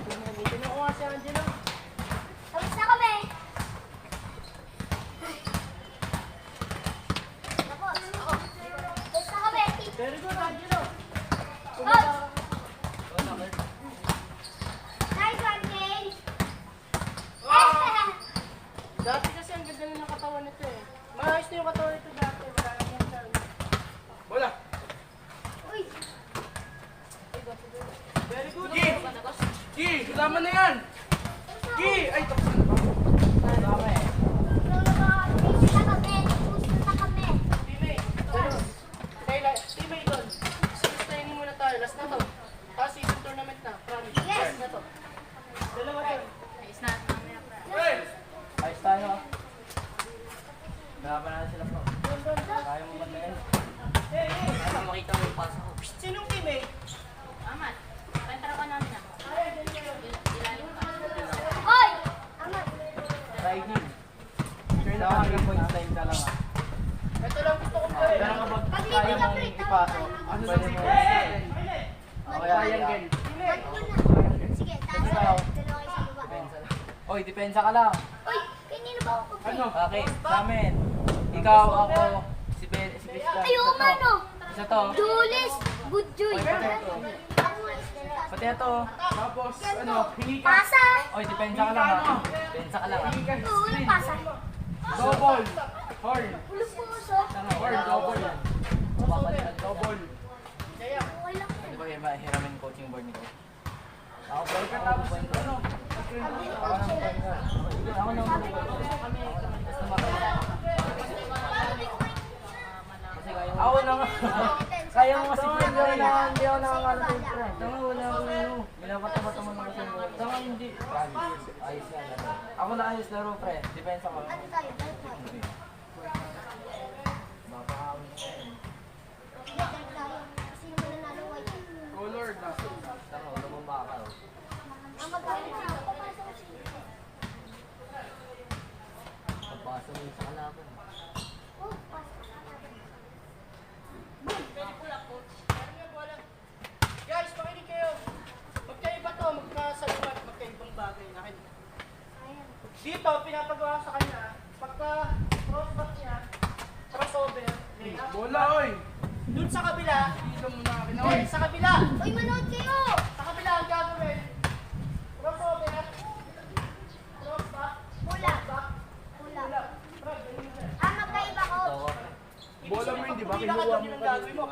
Dito na ko nga si Angelo. Tapos na kami. Tapos na kami. Very good, Angelo. Coach! Nice one, Kane. Dati kasi ang ganda ng katawan nito eh. Maayos na yung katawan nito dati. Wala na yan dyan. Bola. Uy! Very good. Ki, kasama na yan. Ki, ay tapos na ba? Tama eh. Tapos na kami. Tapos na kami. Teammate. Kayla, teammate doon. Series training muna tayo. Last na to. Tapos season tournament na. Promise. Yes. Last na to. Dalawa doon. Ayos na. Mamaya pa. Hey! Ayos tayo. Laban na sila po. Kaya mo magdayan. Hey, hey! Para makita mo yung pasa ko. Sinong teammate? Amat. Pantara ka namin ako. Ilalim ka. Hoy! Amat. Riding. Sure na kami yung points line ka lang ah. Ito lang gusto kong Pero gawin. kapag Pag kaya hindi ka mo free, ipasok, ano pwede mo Hey! o kaya yan. Sige, taas na. Dalawa kayo sa baba. Depensa lang. Oy, depensa ka lang. Uy! Kanino ba ako pa-play? Ano? Okay, sa amin. Ikaw, ako, si Christian. Ayaw Isa to. mano! Isa to. Julis! Good Joy! Oy, pati ito. Ako nga isa. Pati ito. Tapos, ano, hingi ka. Pasa! Oy, depensa ka lang ha. Depensa ka lang ha. Hingi ka. Oo, walang pasa. Double. Horn. Ulong puso. Tama, wala double yan. Babalikan ka. Double. Kaya. Okay lang Di yan. ba hiramin coaching board nito? Ako ba? Ikaw tapos ano? Ako nang point guard. Ako nang point guard. Basta makakita. Kasi kaya mo. Ako nang kaya mo kasi hindi ako nakakala sa intro. Tama, wala ako ano. Binabata-bata mo na kasi. Tama, hindi. Ayos yan. Ako na ayos laro, pre. Depensa ko. Ano tayo? Dive tayo. Baka Sige, dive tayo. Kasi yung mananalo white. Color na. tama, lumaba ka. Ang magkakalit na ako para sa kasi. Pagpasa mo sa kalaban. Oh, pasa. Guys, makinig kayo. Magkaiba to, magkasalubat, magkaibang bagay. Akin. Ayan. Dito, pinapagawa ko sa kanya, pagka crossback niya, crossover, bola oy! Dun sa kabila, dito muna akin oy! Sa kabila! Uy, manood kayo! Sa kabila ang gagawin, crossover, crossback, Pula. back, Pula. bola. Bro, ganun na. Ah, magkaiba ko. Ito. Bola mo hindi ba? Kinuha mo ang gagawin mo.